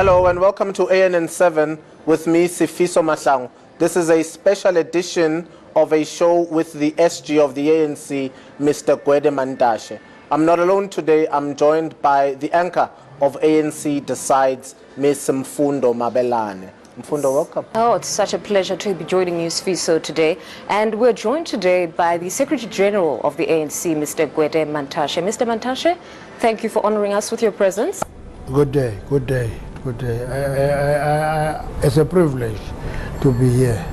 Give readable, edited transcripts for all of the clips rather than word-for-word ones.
Hello and welcome to ANN7 with me, Sifiso Mahlangu. This is a special edition of a show with the SG of the ANC, Mr. Gwede Mantashe. I'm not alone today. I'm joined by the anchor of ANC Decides, Ms. Mfundo Mabelane. Mfundo, welcome. Oh, it's such a pleasure to be joining you, Sifiso, today. And we're joined today by the Secretary General of the ANC, Mr. Gwede Mantashe. Mr. Mantashe, thank you for honoring us with your presence. Good day, good day, good day. It's a privilege to be here.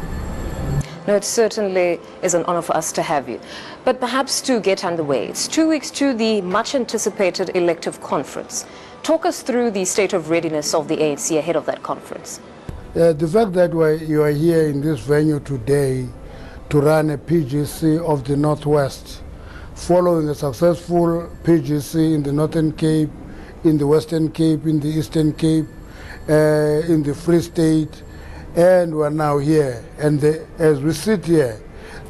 No, it certainly is an honor for us to have you. But perhaps to get underway, it's 2 weeks to the much-anticipated elective conference. Talk us through the state of readiness of the ANC ahead of that conference. The fact that you are here in this venue today to run a PGC of the Northwest, following a successful PGC in the Northern Cape, in the Western Cape, in the Eastern Cape, in the Free State, and we're now here. And as we sit here,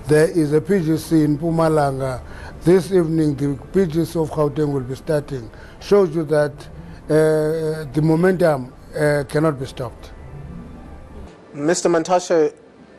there is a PGC in Mpumalanga. This evening, the PGC of Gauteng will be starting. Shows you that the momentum cannot be stopped. Mr. Mantashe,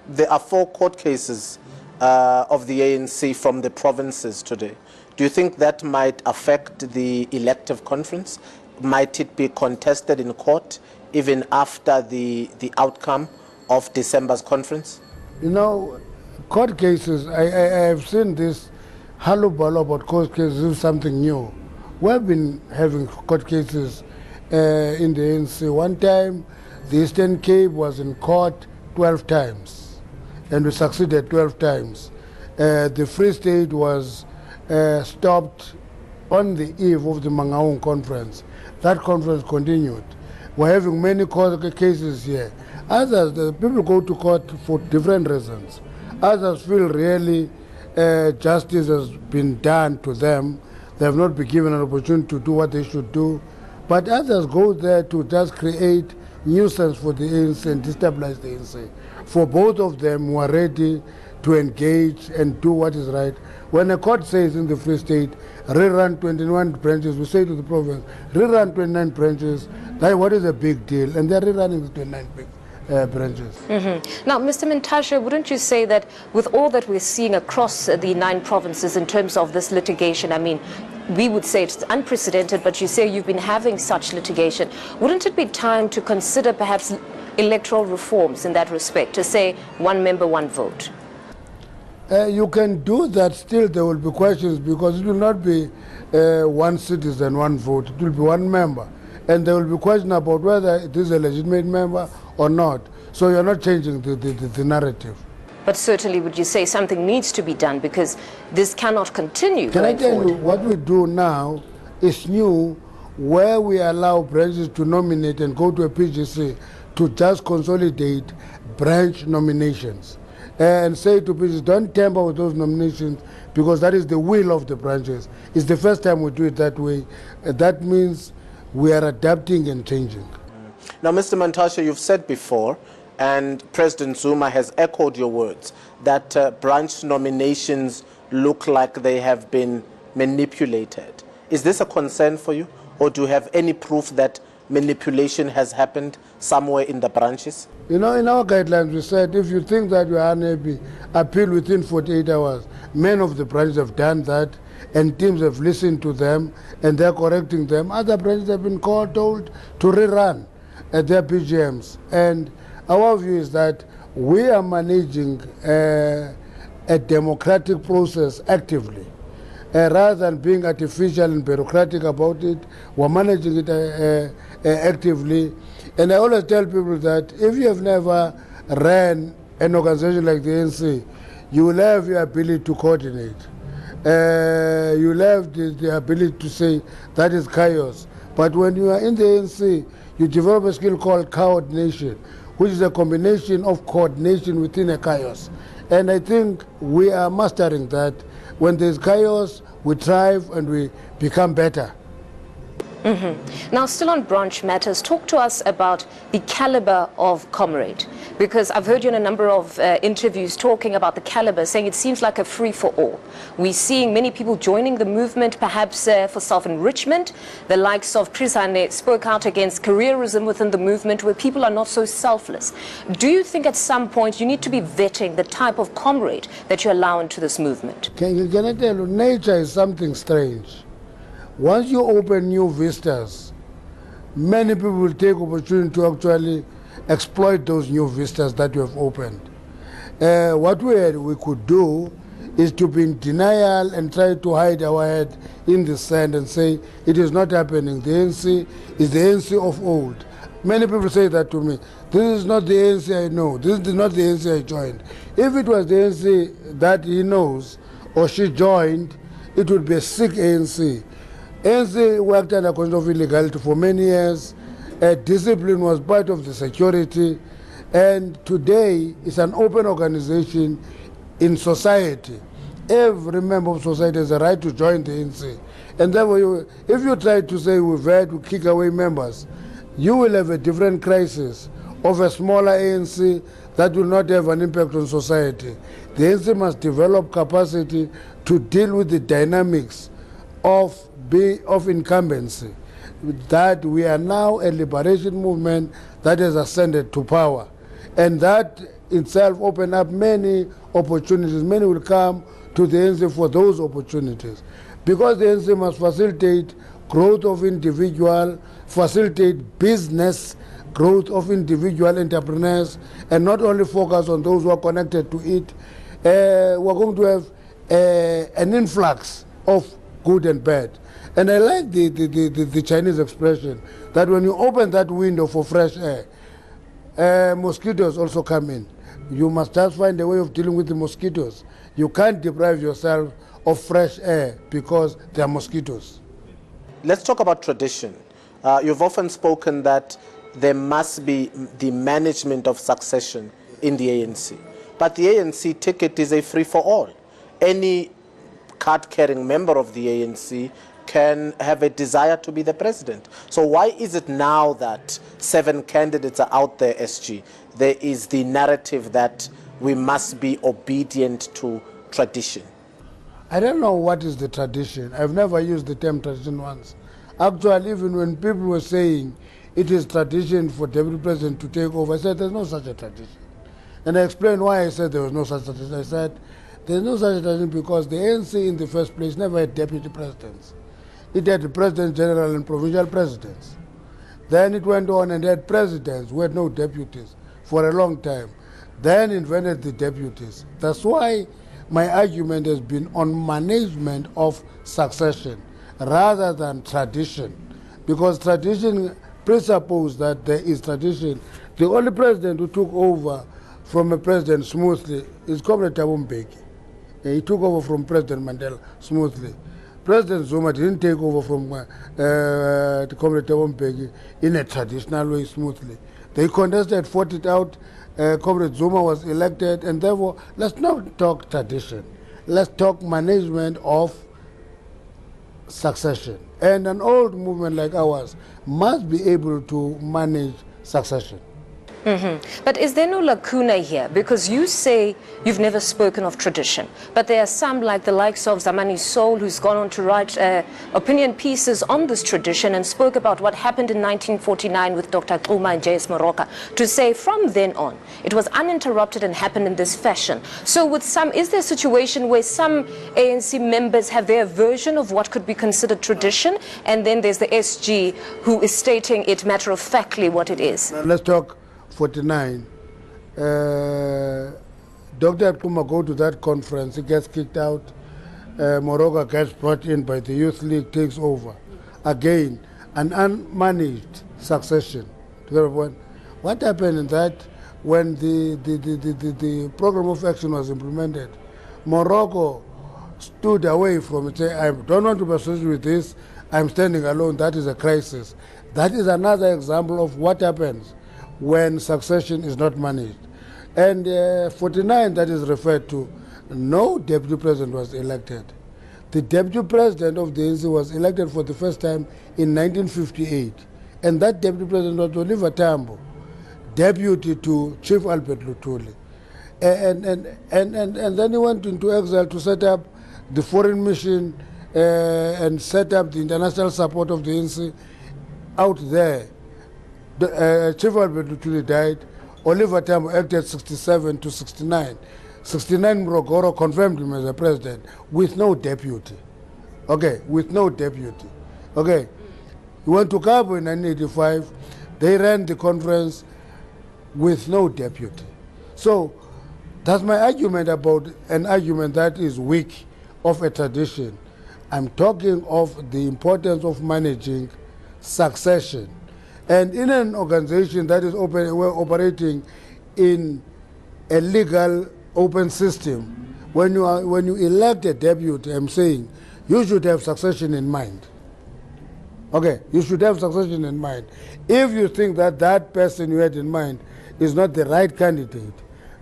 there are 4 court cases of the ANC from the provinces today. Do you think that might affect the elective conference? Might it be contested in court even after the outcome of December's conference? You know, court cases, I have seen this hullabaloo about court cases is something new. We've been having court cases in the ANC. One time, the Eastern Cape was in court 12 times, and we succeeded 12 times. The Free State was stopped on the eve of the Mangaung conference. That conference continued. We're having many court cases here. Others, the people go to court for different reasons. Others feel really justice has been done to them. They have not been given an opportunity to do what they should do. But others go there to just create nuisance for the ANC and destabilize the ANC. For both of them who are ready to engage and do what is right. When a court says in the Free State, rerun 21 branches, we say to the province, rerun 29 branches, that what is a big deal? And they're rerunning the 29 branches. Now, Mr. Mantashe, wouldn't you say that with all that we're seeing across the 9 provinces in terms of this litigation, I mean, we would say it's unprecedented, but you say you've been having such litigation. Wouldn't it be time to consider perhaps electoral reforms in that respect, to say 1 member, 1 vote? You can do that, still there will be questions because it will not be 1 citizen, 1 vote. It will be 1 member. And there will be questions about whether it is a legitimate member or not. So you're not changing the narrative. But certainly would you say something needs to be done because this cannot continue Can I tell you, what we do now is new, where we allow branches to nominate and go to a PGC to just consolidate branch nominations. And say to PGC, don't tamper with those nominations because that is the will of the branches. It's the first time we do it that way. That means we are adapting and changing. Now, Mr. Mantashe, you've said before, and President Zuma has echoed your words, that branch nominations look like they have been manipulated. Is this a concern for you, or do you have any proof that manipulation has happened somewhere in the branches? You know, in our guidelines, we said if you think that you are unhappy, appeal within 48 hours. Many of the branches have done that, and teams have listened to them, and they're correcting them. Other branches have been told to rerun at their PGMs. And our view is that we are managing a democratic process actively. Rather than being artificial and bureaucratic about it, we're managing it actively. And I always tell people that if you have never ran an organization like the ANC, you will have your ability to coordinate. You will have the ability to say that is chaos. But when you are in the ANC, you develop a skill called coordination, which is a combination of coordination within a chaos. And I think we are mastering that. When there's chaos, we thrive and we become better. Now, still on branch matters, talk to us about the caliber of comrade. Because I've heard you in a number of interviews talking about the caliber, saying it seems like a free-for-all. We're seeing many people joining the movement, perhaps for self-enrichment. The likes of Chris Hane spoke out against careerism within the movement, where people are not so selfless. Do you think at some point you need to be vetting the type of comrade that you allow into this movement? Can I tell you, nature is something strange. Once you open new vistas, many people will take opportunity to actually exploit those new vistas that you have opened. What we could do is to be in denial and try to hide our head in the sand and say it is not happening. The ANC is the ANC of old. Many people say that to me. This is not the ANC I know. This is not the ANC I joined. If it was the ANC that he knows or she joined, it would be a sick ANC. ANC worked under conditions of illegality for many years. Discipline was part of the security, and today it's an open organization in society. Every member of society has a right to join the ANC. And therefore, if you try to say we've had to kick away members, you will have a different crisis of a smaller ANC that will not have an impact on society. The ANC must develop capacity to deal with the dynamics of incumbency. That we are now a liberation movement that has ascended to power. And that itself opened up many opportunities. Many will come to the ANC for those opportunities. Because the ANC must facilitate growth of individual, facilitate business, growth of individual entrepreneurs, and not only focus on those who are connected to it. We're going to have an influx of good and bad. And I like the Chinese expression that when you open that window for fresh air, mosquitoes also come in. You must just find a way of dealing with the mosquitoes. You can't deprive yourself of fresh air because there are mosquitoes. Let's talk about tradition. You've often spoken that there must be the management of succession in the ANC. But the ANC ticket is a free-for-all. Any card-carrying member of the ANC can have a desire to be the president. So why is it now that 7 candidates are out there, SG? There is the narrative that we must be obedient to tradition. I don't know what is the tradition. I've never used the term tradition once. Actually, even when people were saying it is tradition for deputy president to take over, I said there's no such a tradition. And I explained why I said there was no such tradition. I said there's no such tradition because the ANC in the first place never had deputy presidents. It had the President General and provincial presidents. Then it went on and had presidents who had no deputies for a long time. Then invented the deputies. That's why my argument has been on management of succession rather than tradition. Because tradition presupposes that there is tradition. The only president who took over from a president smoothly is Comrade Thabo Mbeki. He took over from President Mandela smoothly. President Zuma didn't take over from the Comrade Thabo Mbeki in a traditional way smoothly. They contested, fought it out. Comrade Zuma was elected, and therefore, let's not talk tradition. Let's talk management of succession. And an old movement like ours must be able to manage succession. But is there no lacuna here? Because you say you've never spoken of tradition, but there are some like the likes of Zamani Soul who's gone on to write opinion pieces on this tradition and spoke about what happened in 1949 with Dr. Xuma and J.S. Moroka to say from then on it was uninterrupted and happened in this fashion. So with some, is there a situation where some ANC members have their version of what could be considered tradition, and then there's the SG who is stating it matter-of-factly what it is? Now let's talk 49. Dr. Xuma go to that conference, he gets kicked out. Moroka gets brought in by the Youth League, takes over. Again, an unmanaged succession. What happened in that when the program of action was implemented? Morocco stood away from it, saying, I don't want to be associated with this, I'm standing alone, that is a crisis. That is another example of what happens when succession is not managed. And 49 that is referred to, no deputy president was elected. The deputy president of the ANC was elected for the first time in 1958. And that deputy president was Oliver Tambo. deputy to Chief Albert Luthuli. And then he went into exile to set up the foreign mission and set up the international support of the ANC out there. Chief Albert Luthuli died. Oliver Tambo acted 67 to 69. 69 Mrogoro confirmed him as a president with no deputy. Okay, with no deputy. Okay, he went to Cabo in 1985. They ran the conference with no deputy. So that's my argument about an argument that is weak of a tradition. I'm talking of the importance of managing succession. And in an organization that is we're operating in a legal open system, when you elect a deputy, I'm saying you should have succession in mind. Okay, you should have succession in mind. If you think that that person you had in mind is not the right candidate,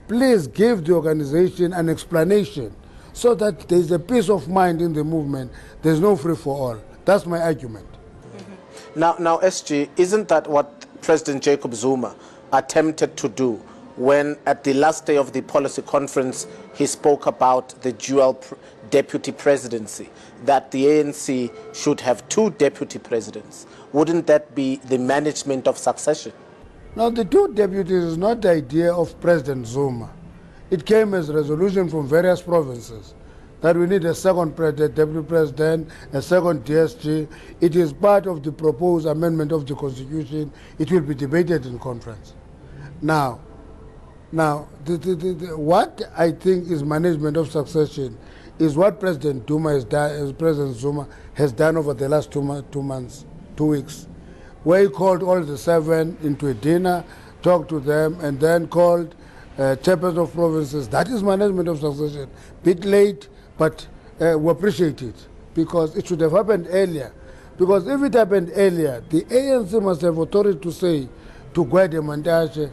please give the organization an explanation so that there's a peace of mind in the movement. There's no free for all. That's my argument. Now, SG, isn't that what President Jacob Zuma attempted to do when at the last day of the policy conference he spoke about the dual deputy presidency, that the ANC should have 2 deputy presidents? Wouldn't that be the management of succession? Now, the 2 deputies is not the idea of President Zuma. It came as a resolution from various provinces that we need a second deputy president, a second DSG. It is part of the proposed amendment of the Constitution. It will be debated in conference. Now, what I think is management of succession is what President Zuma has done over the last 2 weeks, where he called all the 7 into a dinner, talked to them, and then called chairpersons of provinces. That is management of succession. Bit late, but we appreciate it because it should have happened earlier. Because if it happened earlier, the ANC must have authority to say to Gwede Mantashe,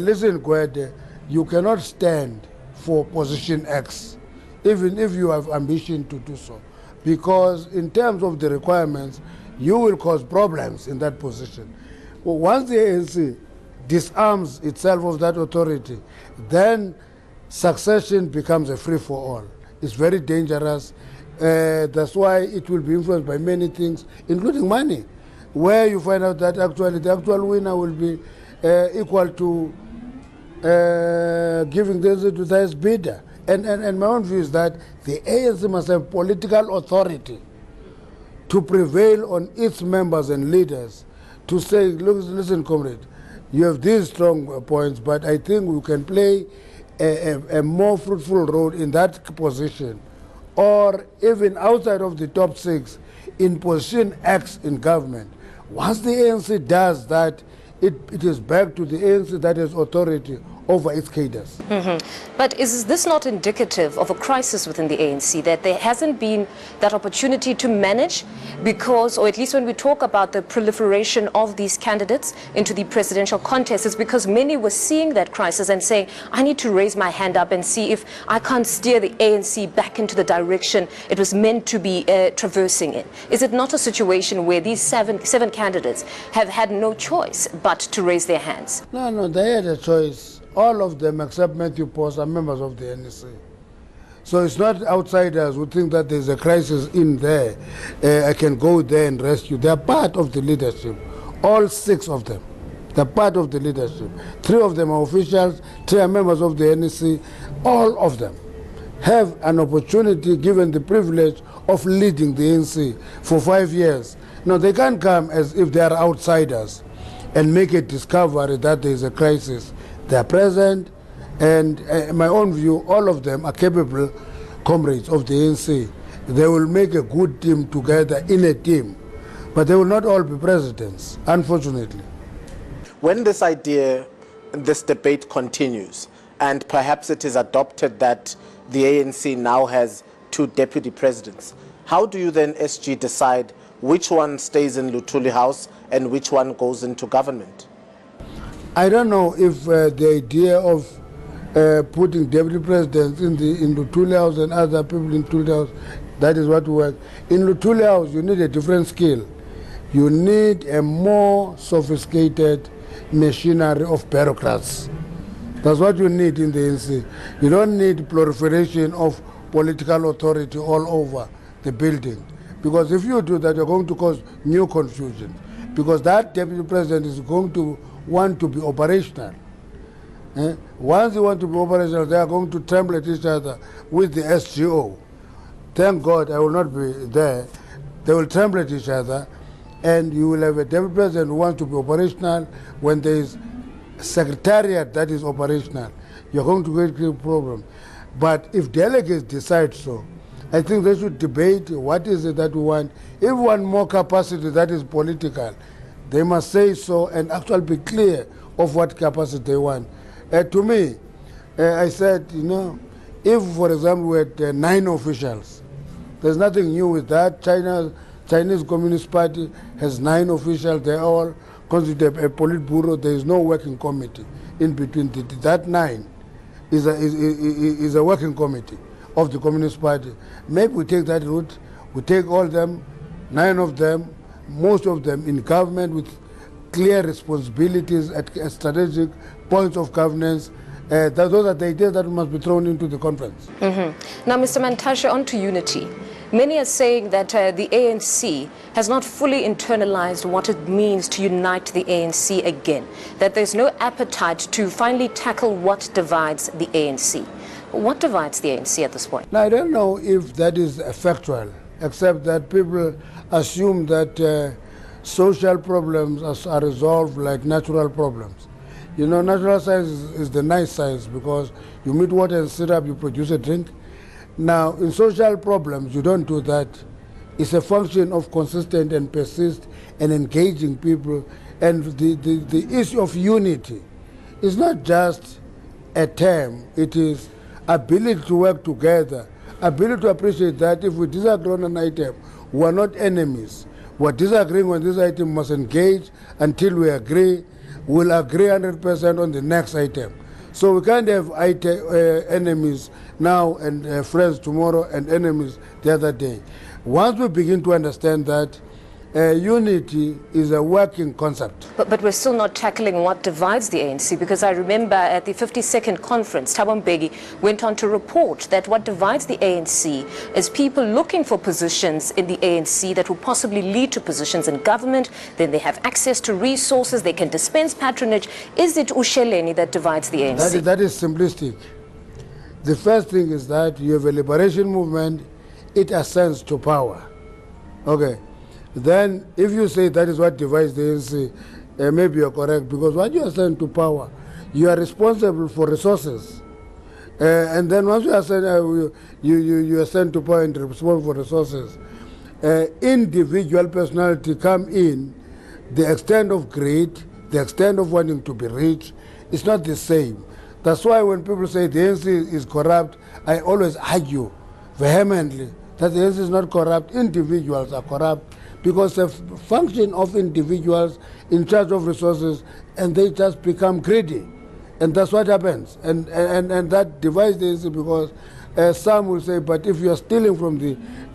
listen, Gwede, you cannot stand for position X, even if you have ambition to do so. Because in terms of the requirements, you will cause problems in that position. Well, once the ANC disarms itself of that authority, then succession becomes a free-for-all. It's very dangerous. That's why it will be influenced by many things, including money, where you find out that actually the actual winner will be equal to giving this to the highest bidder. And my own view is that the ANC must have political authority to prevail on its members and leaders to say, look, listen, comrade, you have these strong points, but I think we can play a more fruitful role in that position, or even outside of the top 6 in position X in government. Once the ANC does that, it is back to the ANC that has authority over its cadres. But is this not indicative of a crisis within the ANC, that there hasn't been that opportunity to manage? Because, or at least when we talk about the proliferation of these candidates into the presidential contest, it's because many were seeing that crisis and saying, I need to raise my hand up and see if I can't steer the ANC back into the direction it was meant to be traversing in. Is it not a situation where these seven candidates have had no choice but to raise their hands? No, they had a choice. All of them except Matthew Post are members of the NEC. So it's not outsiders who think that there's a crisis in there. I can go there and rescue. They are part of the leadership. All 6 of them. They're part of the leadership. 3 of them are officials, 3 are members of the NEC. All of them have an opportunity, given the privilege of leading the ANC for 5 years. No, they can't come as if they are outsiders and make a discovery that there is a crisis. They are present, and in my own view, all of them are capable comrades of the ANC. They will make a good team together in a team, but they will not all be presidents, unfortunately. When this idea, this debate continues, and perhaps it is adopted that the ANC now has 2 deputy presidents, how do you then, SG, decide which one stays in Luthuli House and which one goes into government? I don't know if the idea of putting deputy presidents in Luthuli House and other people in Luthuli House, that is what works. In Luthuli House, you need a different skill. You need a more sophisticated machinery of bureaucrats. That's what you need in the ANC. You don't need proliferation of political authority all over the building. Because if you do that, you're going to cause new confusion. Because that deputy president is going to want to be operational. Once they want to be operational, they are going to tremble at each other with the SGO. Thank God I will not be there. They will tremble at each other, and you will have a deputy president who wants to be operational. When there is a secretariat that is operational, you're going to get a problem. But if delegates decide so, I think they should debate what is it that we want. If we want more capacity that is political, they must say so and actually be clear of what capacity they want. To me, I said, if, for example, we had 9 officials, there's nothing new with that. Chinese Communist Party has 9 officials. They all constitute a Politburo. There is no working committee in between. That 9 is a working committee of the Communist Party. Maybe we take that route. We take all them, 9 of them, most of them in government with clear responsibilities at strategic points of governance. Those are the ideas that must be thrown into the conference. Now, Mr. Mantashe, on to unity. Many are saying that the ANC has not fully internalized what it means to unite the ANC again, that there's no appetite to finally tackle what divides the ANC. What divides the ANC at this point? Now, I don't know if that is factual, except that people assume that social problems are resolved like natural problems. Natural science is the nice science because you meet water and syrup, you produce a drink. Now, in social problems, you don't do that. It's a function of consistent and persist and engaging people. And the issue of unity is not just a term. It is ability to work together, ability to appreciate that if we disagree on an item, we are not enemies. We're disagreeing on this item, must engage until we agree. We'll agree 100% on the next item. So we can't have enemies now and friends tomorrow and enemies the other day. Once we begin to understand that unity is a working concept. But we're still not tackling what divides the ANC, because I remember at the 52nd conference, Thabo Mbeki went on to report that what divides the ANC is people looking for positions in the ANC that will possibly lead to positions in government. Then they have access to resources, they can dispense patronage. Is it Usheleni that divides the ANC? That is simplistic. The first thing is that you have a liberation movement, it ascends to power. Okay. Then, if you say that is what divides the ANC, maybe you're correct, because when you ascend to power, you are responsible for resources. And then once you ascend, you ascend to power and responsible for resources, individual personality come in, the extent of greed, the extent of wanting to be rich, it's not the same. That's why when people say the ANC is corrupt, I always argue vehemently that the ANC is not corrupt, individuals are corrupt, because the function of individuals in charge of resources, and they just become greedy. And that's what happens. And that divides the ANC, because some will say, but if you are stealing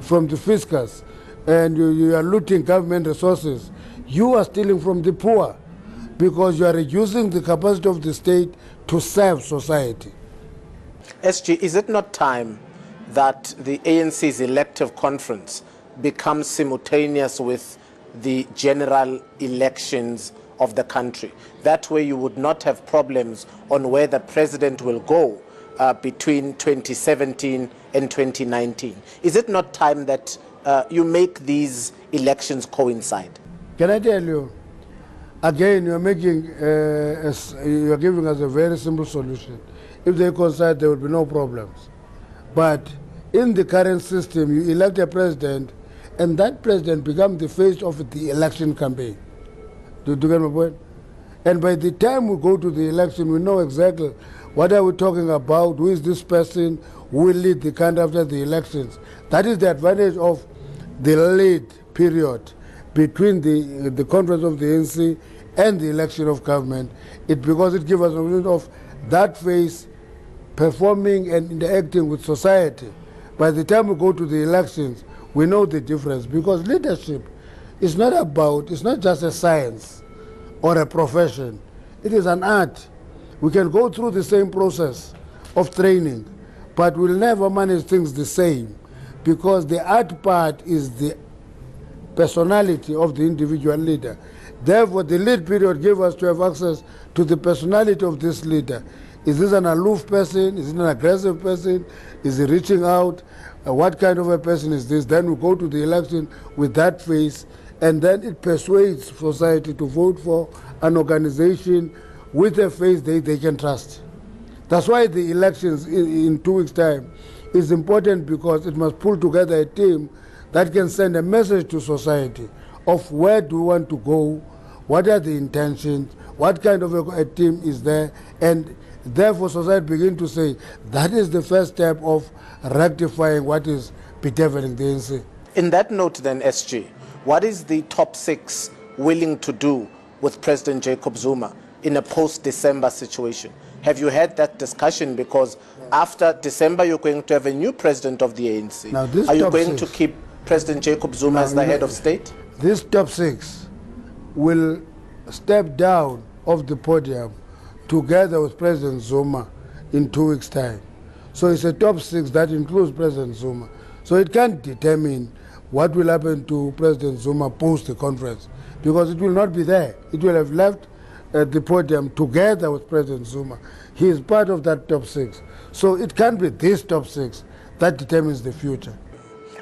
from the fiscus and you are looting government resources, you are stealing from the poor, because you are reducing the capacity of the state to serve society. SG, is it not time that the ANC's elective conference becomes simultaneous with the general elections of the country? That way you would not have problems on where the president will go between 2017 and 2019. Is it not time that you make these elections coincide? Can I tell you, again, you're giving us a very simple solution. If they coincide, there will be no problems. But in the current system, you elect a president, and that president becomes the face of the election campaign. Do you get my point? And by the time we go to the election, we know exactly what are we talking about, who is this person, who will lead the country after the elections. That is the advantage of the lead period between the conference of the ANC and the election of government. Because it gives us an opportunity of that phase performing and interacting with society. By the time we go to the elections, we know the difference, because leadership is not just a science or a profession. It is an art. We can go through the same process of training, but we'll never manage things the same, because the art part is the personality of the individual leader. Therefore, the lead period gave us to have access to the personality of this leader. Is this an aloof person? Is it an aggressive person? Is he reaching out? What kind of a person is this? Then we go to the election with that face, and then it persuades society to vote for an organization with a face they can trust. That's why the elections in 2 weeks' time is important, because it must pull together a team that can send a message to society of where do we want to go, what are the intentions, what kind of a team is there, and therefore society begin to say that is the first step of rectifying what is bedeviling the ANC. In that note then, SG, what is the top 6 willing to do with President Jacob Zuma in a post-December situation? Have you had that discussion? Because after December, you're going to have a new president of the ANC. Now, this are you top going 6, to keep President Jacob Zuma as the head of state? This top 6 will step down off the podium together with President Zuma in 2 weeks' time. So it's a top 6 that includes President Zuma. So it can't determine what will happen to President Zuma post the conference, because it will not be there. It will have left the podium together with President Zuma. He is part of that top 6. So it can't be this top 6 that determines the future.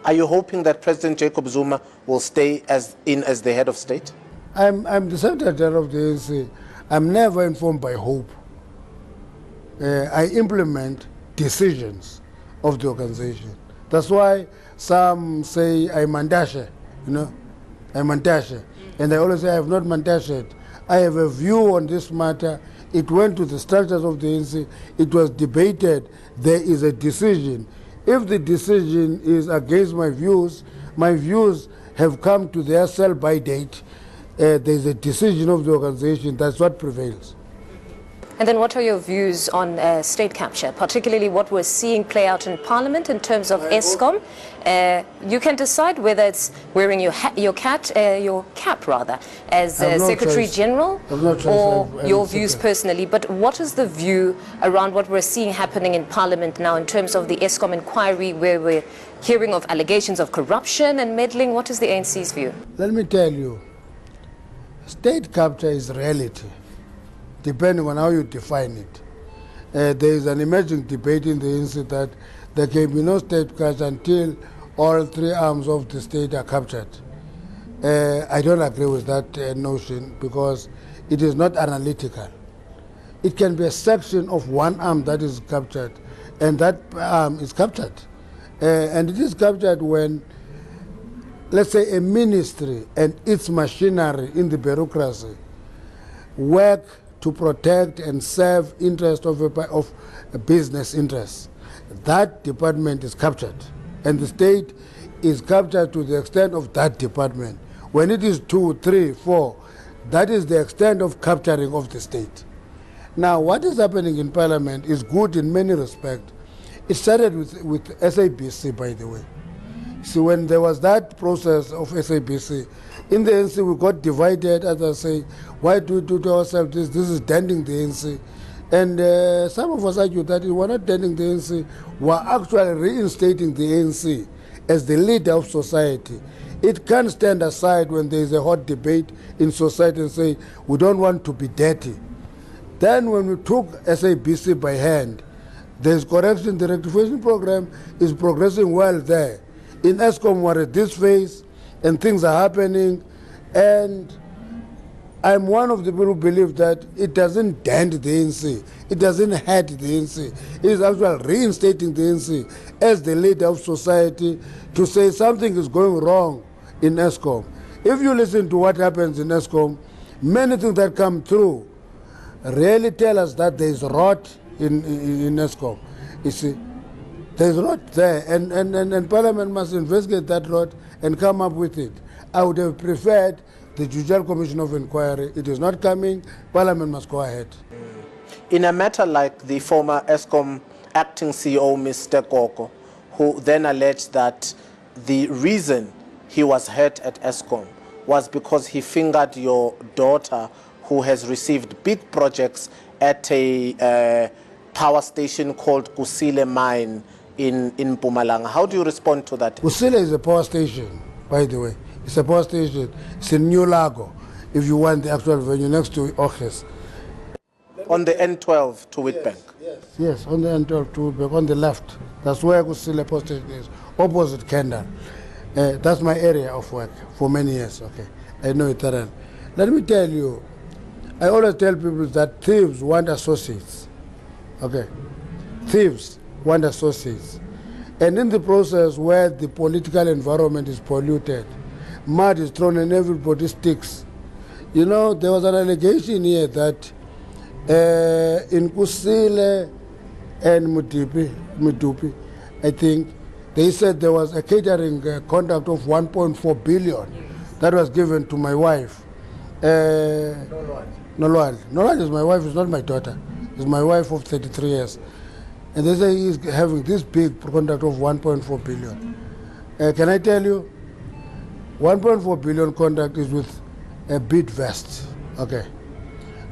Are you hoping that President Jacob Zuma will stay as the head of state? I'm the secretary of the ANC. I'm never informed by hope. I implement decisions of the organization. That's why some say I Mantashe, I Mantashe. And I always say I have not Mantashed. I have a view on this matter. It went to the structures of the ANC. It was debated. There is a decision. If the decision is against my views have come to their sell-by date. There's a decision of the organization. That's what prevails. And then what are your views on state capture, particularly what we're seeing play out in Parliament in terms of ESCOM? You can decide whether it's wearing your cap as Secretary General, or your views personally. But what is the view around what we're seeing happening in Parliament now in terms of the ESCOM inquiry, where we're hearing of allegations of corruption and meddling? What is the ANC's view? Let me tell you, state capture is reality, depending on how you define it. There is an emerging debate in the ANC that there can be no state capture until all 3 arms of the state are captured. I don't agree with that notion, because it is not analytical. It can be a section of 1 arm that is captured, and that arm is captured. And it is captured when, let's say, a ministry and its machinery in the bureaucracy work to protect and serve interest of a business interests. That department is captured, and the state is captured to the extent of that department. When it is 2, 3, 4, that is the extent of capturing of the state. Now, what is happening in Parliament is good in many respects. It started with SABC, by the way. See, when there was that process of SABC, in the ANC we got divided, as I say, why do we do to ourselves this? This is denting the ANC. And some of us argued that we're not denting the ANC, we're actually reinstating the ANC as the leader of society. It can't stand aside when there is a hot debate in society and say, we don't want to be dirty. Then when we took SABC by hand, there's correction, the rectification program is progressing well there. In ESCOM, we're at this phase, and things are happening, and I'm one of the people who believe that it doesn't dent the ANC, it doesn't hurt the ANC. It is actually reinstating the ANC as the leader of society to say something is going wrong in ESCOM. If you listen to what happens in ESCOM, many things that come through really tell us that there is rot in ESCOM. You see, there's rot there, and Parliament must investigate that rot and come up with it. I would have preferred the Judicial Commission of Inquiry. It is not coming. Parliament must go ahead. In a matter like the former ESCOM acting CEO, Mr. Koko, who then alleged that the reason he was hurt at ESCOM was because he fingered your daughter, who has received big projects at a power station called Kusile Mine in Mpumalanga. How do you respond to that? Kusile is a power station, by the way. It's a power station. It's in New Lago, if you want the actual venue, next to Orches. On the N12 to Witbank? Yes, on the N12 to Witbank, on the left. That's where Kusile power station is, opposite Kendall. That's my area of work for many years, okay. I know it well. Let me tell you, I always tell people that thieves want associates, okay. Thieves want associates. And in the process where the political environment is polluted, mud is thrown and everybody sticks. You know, there was an allegation here that in Kusile and Mutupi, I think, they said there was a catering contract of 1.4 billion that was given to my wife. Nolwal is my wife, is not my daughter. It's my wife of 33 years. And they say he's having this big contract of 1.4 billion. Can I tell you, 1.4 billion contract is with a Bidvest, okay.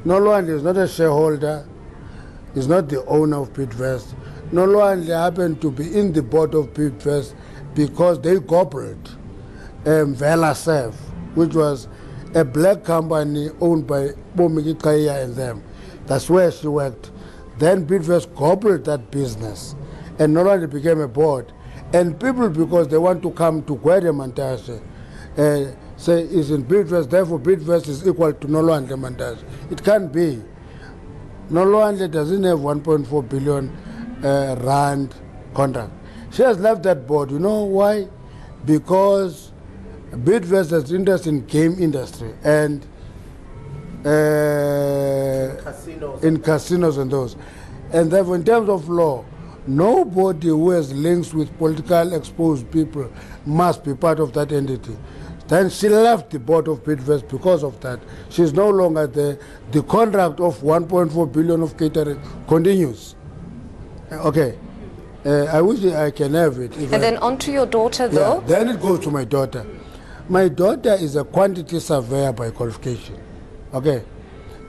Nolwal is not a shareholder, is not the owner of Bidvest. Nolwal happened to be in the board of Bidvest because they gobbled Vela Serve, which was a black company owned by Bomiki Kaya and them. That's where she worked. Then Bidvest gobbled that business and Nolwal became a board. And people, because they want to come to Gwede Mantashe, say is in Bidvest, therefore Bidvest is equal to Nolwal Mantashe. It can't be. Nolwal doesn't have 1.4 billion rand contract. She has left that board. You know why? Because Bidvest has interest in game industry and in casinos and those. And therefore, in terms of law, nobody who has links with political exposed people must be part of that entity. Then she left the board of Bidvest because of that. She's no longer there. The contract of 1.4 billion of catering continues. Okay. I wish I can have it. And then on to your daughter, though? Yeah, then it goes to my daughter. My daughter is a quantity surveyor by qualification. Okay.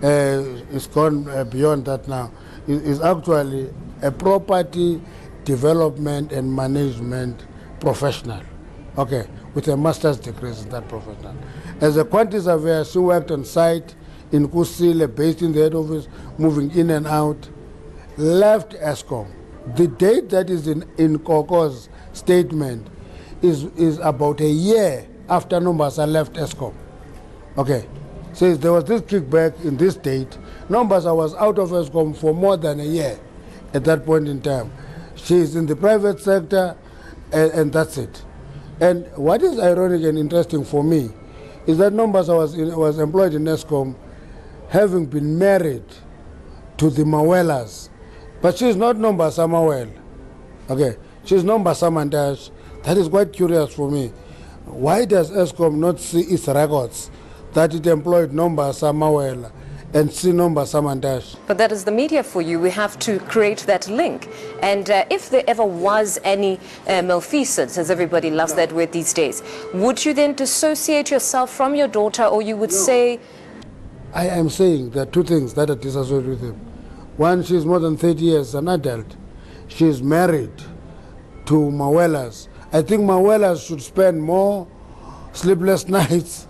It's gone beyond that now. It's actually a property development and management professional. Okay. With a master's degree in that profession. As a quantity surveyor, she worked on site in Kusile, based in the head office, moving in and out, left ESCOM. The date that is in Koko's statement is about a year after Nombasa left ESCOM. Okay, says there was this kickback in this date. Nombasa was out of ESCOM for more than a year at that point in time. She is in the private sector and that's it. And what is ironic and interesting for me is that Nombasa was employed in ESCOM having been married to the Mawelas. But she's not Nombasa Mawel. Okay, she's Nombasa Mantashe. That is quite curious for me. Why does ESCOM not see its records that it employed Nombasa Mawel and see Nombasa Mantashe? But that is the media for you. We have to create that link. And if there ever was any malfeasance, as everybody loves that word these days, would you then dissociate yourself from your daughter, or you would say... I am saying there are two things that are dissociated with him. One, she's more than 30 years an adult. She's married to Mawelas. I think Mawelas should spend more sleepless nights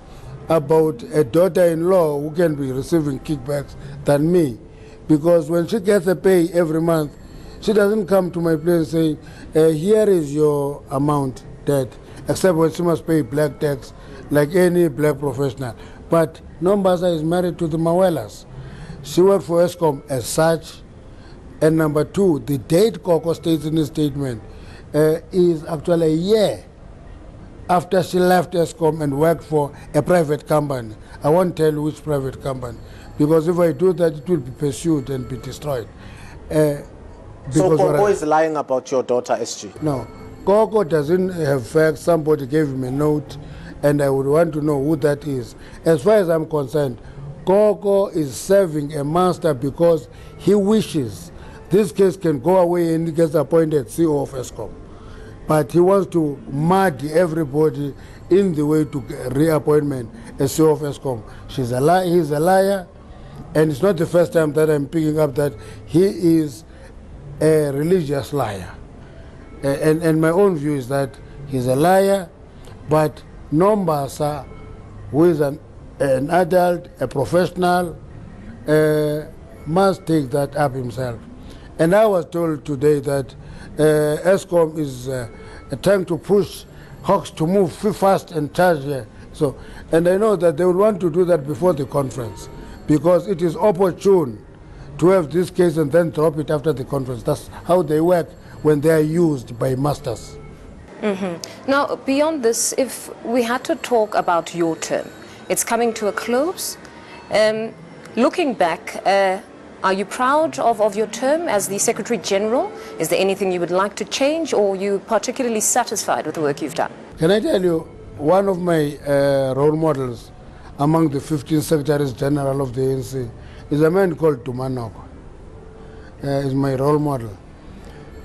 about a daughter-in-law who can be receiving kickbacks than me. Because when she gets a pay every month, she doesn't come to my place saying, here is your amount, Dad, except when she must pay black tax like any black professional. But Nombasa is married to the Mawelas. She worked for ESCOM as such. And number two, the date Koko states in his statement is actually a year after she left ESCOM and worked for a private company. I won't tell you which private company, because if I do that, it will be pursued and be destroyed. So Koko is lying about your daughter, SG? No. Koko doesn't have facts. Somebody gave him a note, and I would want to know who that is. As far as I'm concerned, Koko is serving a master because he wishes this case can go away and he gets appointed CEO of ESCOM. But he wants to muddy everybody in the way to reappointment as CEO of ESCOM. She's a liar, he's a liar, and it's not the first time that I'm picking up that he is a religious liar. And my own view is that he's a liar, but Nombasa, who is an adult, a professional, must take that up himself. And I was told today that ESCOM is trying to push Hawks to move fast and charge here. So, and I know that they will want to do that before the conference, because it is opportune to have this case and then drop it after the conference. That's how they work when they are used by masters. Now, beyond this, if we had to talk about your term, it's coming to a close. Looking back, are you proud of your term as the Secretary General? Is there anything you would like to change, or are you particularly satisfied with the work you've done? Can I tell you, one of my role models among the 15 Secretaries General of the ANC is a man called Tumanoko. Is my role model.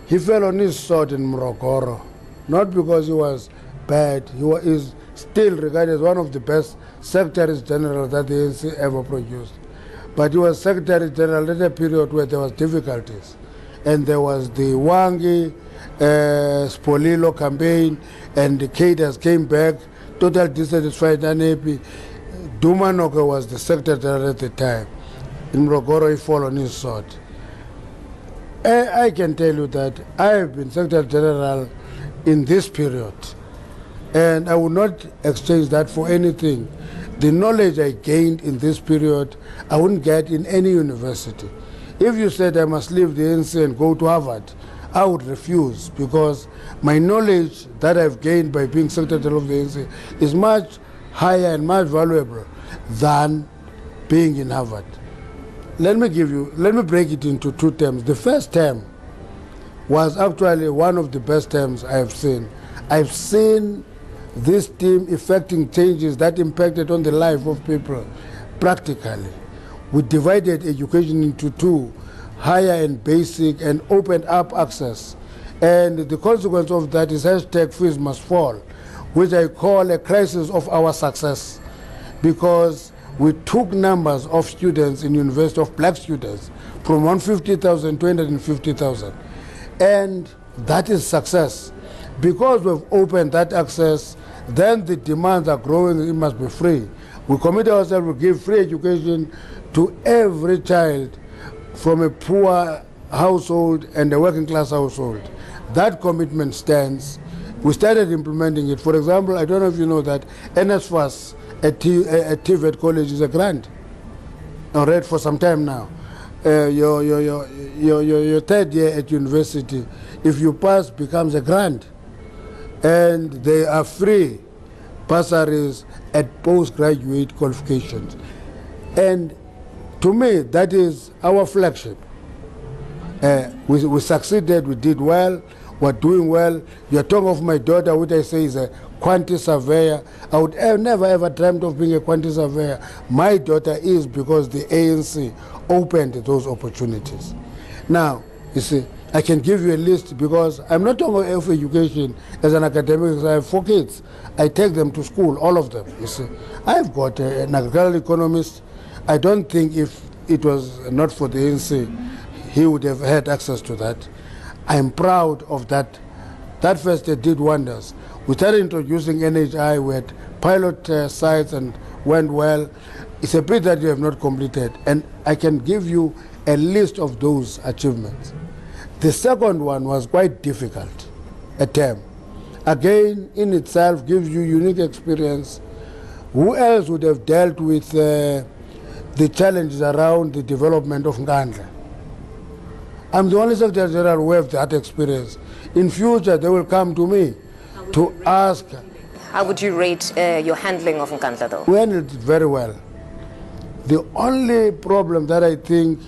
He fell on his sword in Morogoro, not because he was bad. He is still regarded as one of the best Secretaries General that the ANC ever produced. But he was Secretary General at a period where there was difficulties. And there was the Wangi, Spolilo campaign, and the cadres came back, total dissatisfied, unhappy. Tumanoko was the Secretary General at the time. In Morogoro, he fell on his sword. I can tell you that I have been Secretary General in this period, and I would not exchange that for anything. The knowledge I gained in this period, I wouldn't get in any university. If you said I must leave the ANC and go to Harvard, I would refuse, because my knowledge that I've gained by being Secretary General of the ANC is much higher and much valuable than being in Harvard. Let me break it into two terms. The first term was actually one of the best terms I've seen. I've seen this team effecting changes that impacted on the life of people practically. We divided education into two, higher and basic, and opened up access. And the consequence of that is hashtag fees must fall, which I call a crisis of our success, because we took numbers of students in university, of black students, from 150,000 to 250,000. And that is success. Because we've opened that access, then the demands are growing, it must be free. We commit ourselves to give free education to every child from a poor household and a working class household. That commitment stands. We started implementing it. For example, I don't know if you know that NSFAS at TVET College is a grant. I read for some time now. Your third year at university, if you pass, becomes a grant. And they are free bursaries at postgraduate qualifications. And to me, that is our flagship. We succeeded, we did well, we're doing well. You're talking of my daughter, which I say is a quantity surveyor. I would have never ever dreamt of being a quantity surveyor. My daughter is, because the ANC opened those opportunities. Now, you see, I can give you a list, because I'm not talking of education as an academic. I have 4 kids. I take them to school, all of them, you see. I've got an agricultural economist. I don't think if it was not for the ANC, he would have had access to that. I'm proud of that. That first day did wonders. We started introducing NHI, we had pilot sites and went well. It's a bit that you have not completed, and I can give you a list of those achievements. The second one was quite difficult, a term. Again, in itself, gives you unique experience. Who else would have dealt with the challenges around the development of Nkandla? I'm the only Secretary General who have that experience. In future, they will come to me to ask. How would you rate your handling of Nkandla, though? We handled it very well. The only problem that I think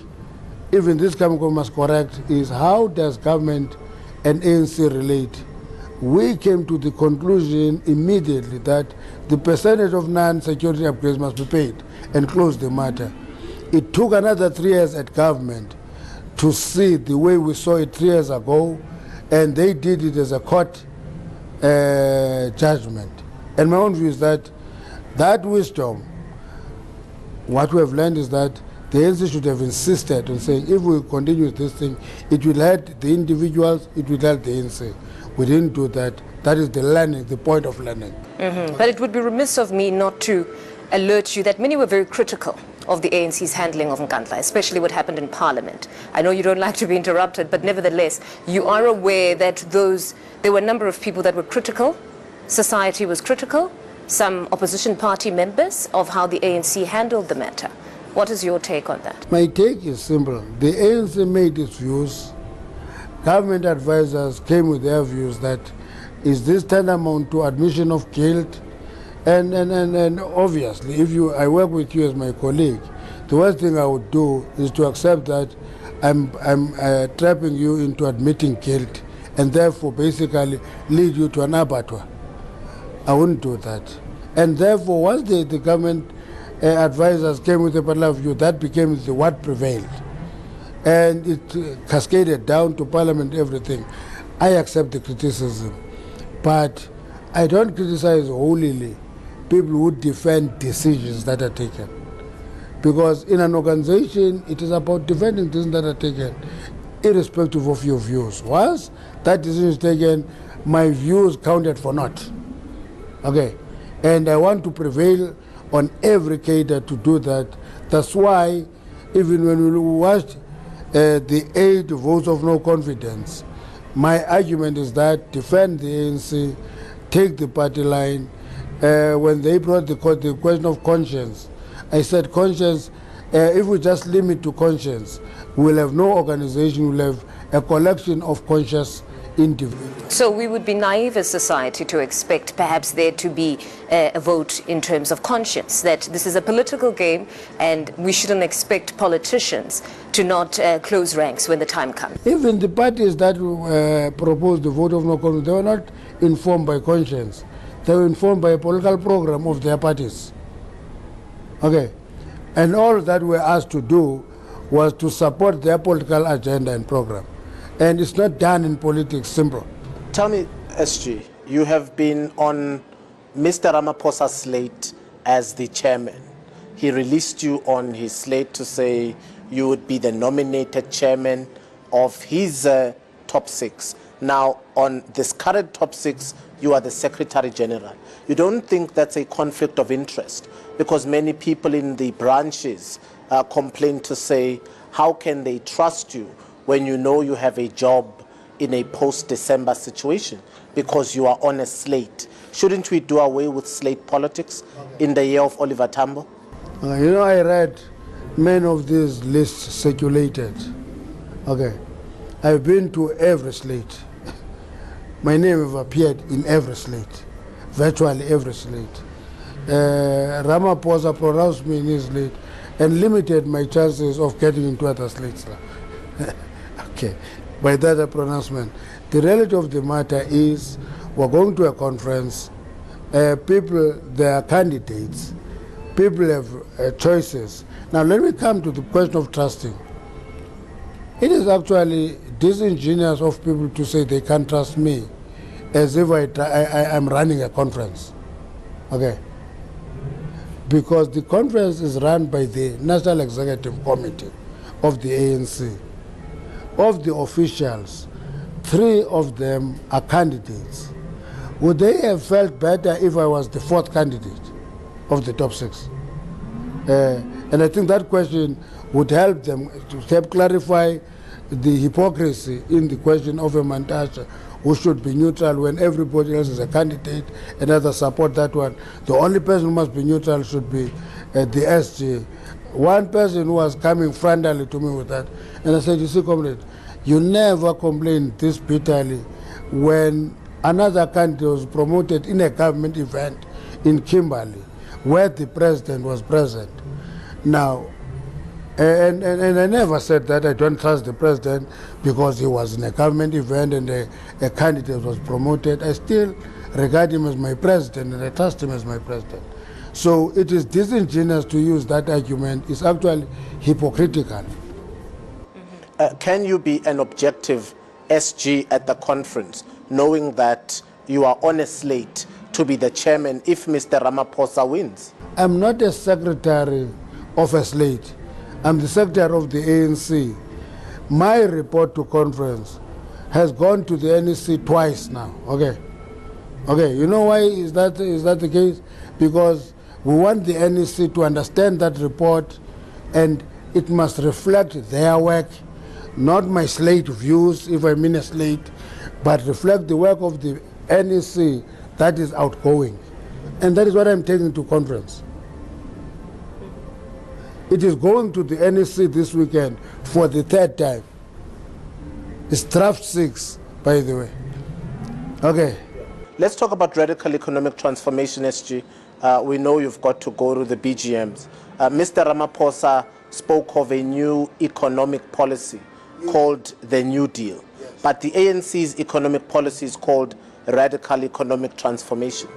even this Commission must correct is how does government and ANC relate? We came to the conclusion immediately that the percentage of non-security upgrades must be paid and close the matter. It took another 3 years at government to see the way we saw it 3 years ago, and they did it as a court judgment. And my own view is that wisdom, what we have learned is that the ANC should have insisted on saying, if we continue with this thing, it will hurt the individuals, it will hurt the ANC. We didn't do that. That is the learning, the point of learning. But it would be remiss of me not to alert you that many were very critical of the ANC's handling of Nkandla, especially what happened in Parliament. I know you don't like to be interrupted, but nevertheless, you are aware that there were a number of people that were critical, society was critical, some opposition party members, of how the ANC handled the matter. What is your take on that? My take is simple. The ANC made its views. Government advisors came with their views that is this tantamount to admission of guilt? And obviously, if I work with you as my colleague, the worst thing I would do is to accept that I'm trapping you into admitting guilt and therefore basically lead you to an abattoir. I wouldn't do that. And therefore, once the government advisors came with a particular view, that became what prevailed. And it cascaded down to Parliament, everything. I accept the criticism, but I don't criticize wholly people who defend decisions that are taken. Because in an organization, it is about defending decisions that are taken, irrespective of your views. Once that decision is taken, my views counted for naught. Okay, and I want to prevail on every cadre to do that. That's why, even when we watched the 8 votes of no confidence, my argument is that defend the ANC, take the party line. When they brought the question of conscience, I said conscience, if we just limit to conscience, we'll have no organization, we'll have a collection of conscious individuals. So we would be naive as society to expect perhaps there to be a vote in terms of conscience, that this is a political game and we shouldn't expect politicians to not close ranks when the time comes. Even the parties that proposed the vote of no confidence, they were not informed by conscience. They were informed by a political program of their parties. Okay. And all that we're asked to do was to support their political agenda and program. And it's not done in politics, simple. Tell me, SG, you have been on Mr. Ramaphosa's slate as the chairman. He released you on his slate to say you would be the nominated chairman of his top 6. Now, on this current top 6, you are the Secretary General. You don't think that's a conflict of interest? Because many people in the branches complain to say, how can they trust you when you know you have a job in a post-December situation because you are on a slate? Shouldn't we do away with slate politics in the year of Oliver Tambo? I read many of these lists circulated. Okay. I've been to every slate. My name have appeared in every slate, virtually every slate. Ramaphosa pronounced me in his slate and limited my chances of getting into other slates. Okay, by that pronouncement. The reality of the matter is we're going to a conference, people, there are candidates, people have choices. Now let me come to the question of trusting. It is actually disingenuous of people to say they can't trust me as if I'm running a conference. Okay? Because the conference is run by the National Executive Committee of the ANC. Of the officials, 3 of them are candidates. Would they have felt better if I was the 4th candidate of the top 6? And I think that question would help them to help clarify the hypocrisy in the question of a Mantashe who should be neutral when everybody else is a candidate and others support that one. The only person who must be neutral should be the SG. One person who was coming frontally to me with that, and I said, you see, comrade, you never complained this bitterly when another candidate was promoted in a government event in Kimberley where the president was present. Now, and I never said that I don't trust the president because he was in a government event and a candidate was promoted. I still regard him as my president and I trust him as my president. So it is disingenuous to use that argument. It's actually hypocritical. Can you be an objective SG at the conference, knowing that you are on a slate to be the chairman if Mr. Ramaphosa wins? I'm not a secretary of a slate. I'm the secretary of the ANC. My report to conference has gone to the NEC twice now. Okay. You know why is that the case? Because we want the NEC to understand that report, and it must reflect their work, not my slate views, if I mean a slate, but reflect the work of the NEC that is outgoing. And that is what I'm taking to conference. It is going to the NEC this weekend for the third time. It's draft 6, by the way. Okay. Let's talk about radical economic transformation, SG. We know you've got to go to the BGMs. Mr. Ramaphosa spoke of a new economic policy called the New Deal. Yes. But the ANC's economic policy is called radical economic transformation.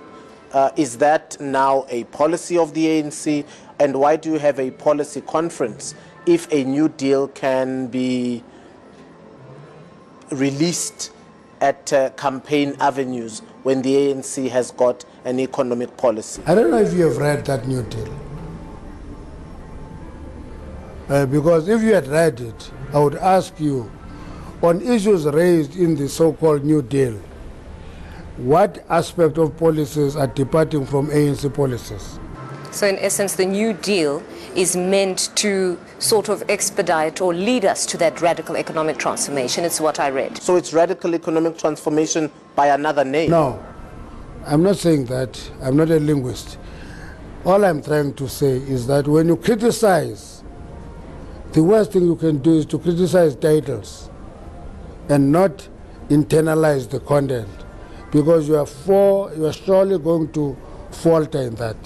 Is that now a policy of the ANC? And why do you have a policy conference if a new deal can be released at campaign avenues when the ANC has got an economic policy? I don't know if you have read that New Deal. Because if you had read it, I would ask you, on issues raised in the so-called New Deal, what aspect of policies are departing from ANC policies? So in essence, the New Deal is meant to sort of expedite or lead us to that radical economic transformation. It's what I read. So it's radical economic transformation by another name? No, I'm not saying that. I'm not a linguist. All I'm trying to say is that when you criticize, the worst thing you can do is to criticize titles and not internalize the content, because you are surely going to falter in that.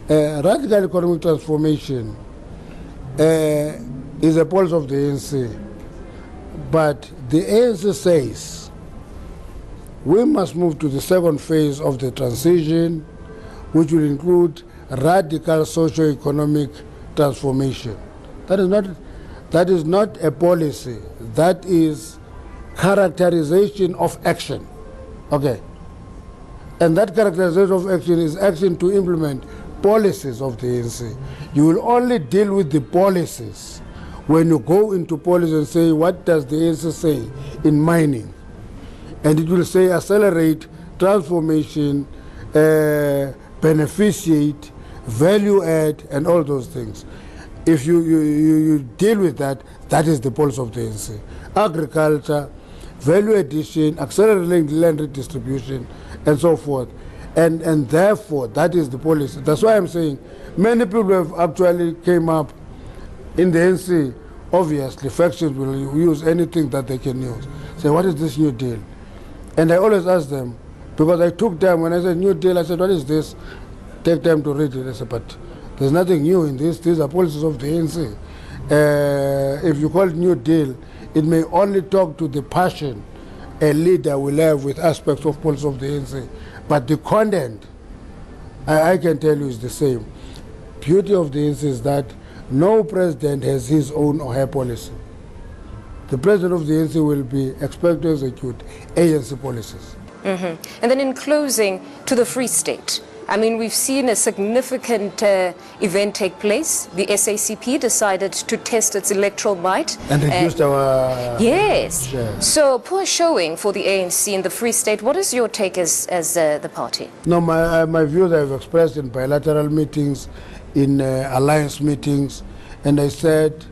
Radical economic transformation is a policy of the ANC, but the ANC says we must move to the second phase of the transition, which will include radical socio-economic transformation. That is not a policy. That is characterization of action. Okay. And that characterization of action is action to implement policies of the ANC. You will only deal with the policies when you go into policy and say, what does the ANC say in mining? And it will say accelerate, transformation, beneficiate, value add, and all those things. If you deal with that, that is the policy of the ANC. Agriculture, value addition, accelerating land redistribution, and so forth. And therefore, that is the policy. That's why I'm saying many people have actually came up in the ANC. Obviously, factions will use anything that they can use. Say, what is this New Deal? And I always ask them, because I took time, when I said New Deal, I said, what is this? Take time to read it. I said, but there's nothing new in this. These are policies of the ANC. If you call it New Deal, it may only talk to the passion a leader will have with aspects of policy of the ANC. But the content, I can tell you, is the same. Beauty of the ANC is that no president has his own or her policy. The president of the ANC will be expected to execute ANC policies. Mm-hmm. And then in closing, to the Free State, I mean, we've seen a significant event take place. The SACP decided to test its electoral might. And reduced our yes. share. So poor showing for the ANC in the Free State. What is your take as the party? No, my views I've expressed in bilateral meetings, in alliance meetings, and I said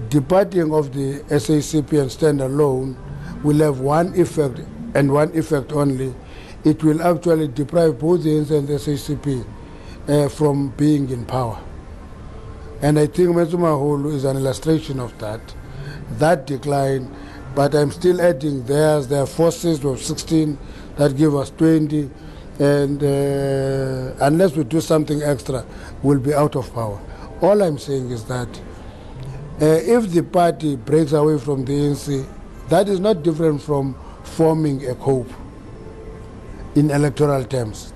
departing of the SACP and stand alone will have one effect and one effect only. It will actually deprive both the ANC and the SACP from being in power. And I think Metsumahulu is an illustration of that decline, but I'm still adding their forces of 16 that give us 20, and unless we do something extra, we'll be out of power. All I'm saying is that if the party breaks away from the ANC, that is not different from forming a coup in electoral terms.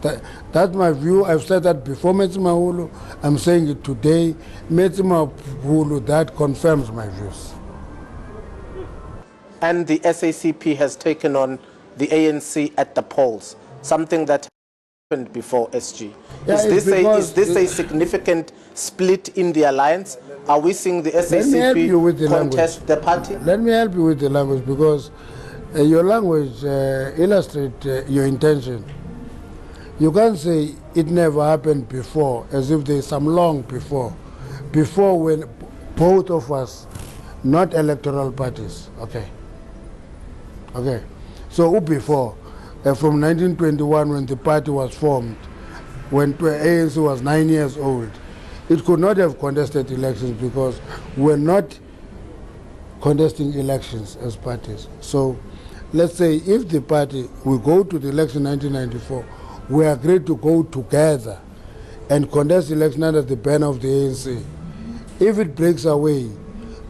That's my view. I've said that before Metsumahulu. I'm saying it today. Metsumahulu, that confirms my views. And the SACP has taken on the ANC at the polls, something that happened before, SG. Yeah, Is this a significant split in the alliance? Are we seeing the SACP contest the party? Let me help you with the language, because your language illustrates your intention. You can't say it never happened before, as if there's some long before. Before, when both of us, not electoral parties, okay. So before, from 1921, when the party was formed, when ANC was 9 years old, it could not have contested elections because we're not contesting elections as parties. So let's say if the party will go to the election 1994, we agreed to go together and contest election under the banner of the ANC. If it breaks away,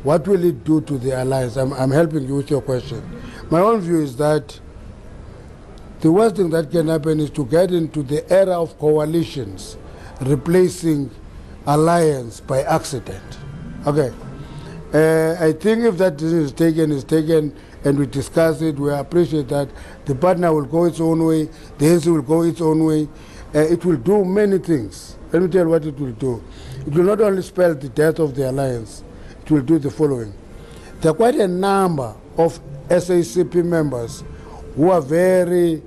what will it do to the alliance? I'm helping you with your question. My own view is that the worst thing that can happen is to get into the era of coalitions, replacing alliance by accident. Okay. I think if that decision is taken, and we discuss it, we appreciate that. The partner will go its own way, the ANC will go its own way. It will do many things. Let me tell you what it will do. It will not only spell the death of the alliance, it will do the following. There are quite a number of SACP members who are very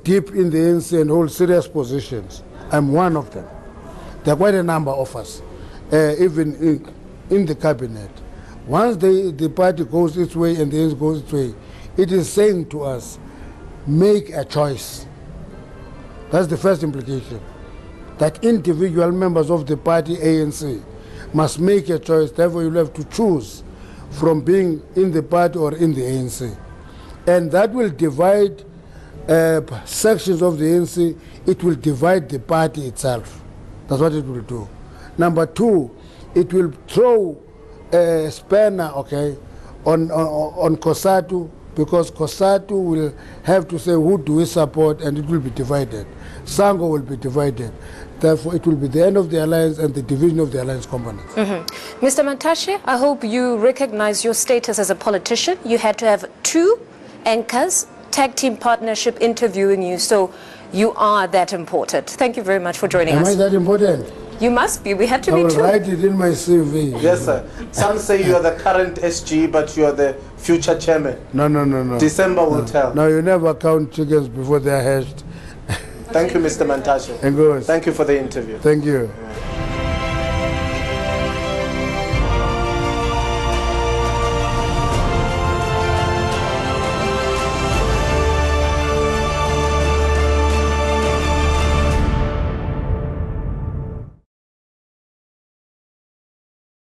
deep in the ANC and hold serious positions. I'm one of them. There are quite a number of us, even in the cabinet. Once the party goes its way and the ANC goes its way, it is saying to us, make a choice. That's the first implication. That individual members of the party ANC must make a choice. Therefore, you'll have to choose from being in the party or in the ANC. And that will divide sections of the ANC. It will divide the party itself. That's what it will do. Number two, it will throw a spanner, okay, on COSATU, because COSATU will have to say who do we support, and it will be divided. SANGO will be divided. Therefore, it will be the end of the alliance and the division of the alliance components. Mr. Mantashe, I hope you recognize your status as a politician. You had to have two anchors, tag team partnership interviewing you, so you are that important. Thank you very much for joining us. Am I that important? You must be. We had to be I will two. write it in my CV. Yes, sir. Some say you are the current SG, but you are the future chairman. No. December will tell. No, you never count chickens before they are hatched. Thank you, Mr. Mantashe. And goes. Thank you for the interview. Thank you.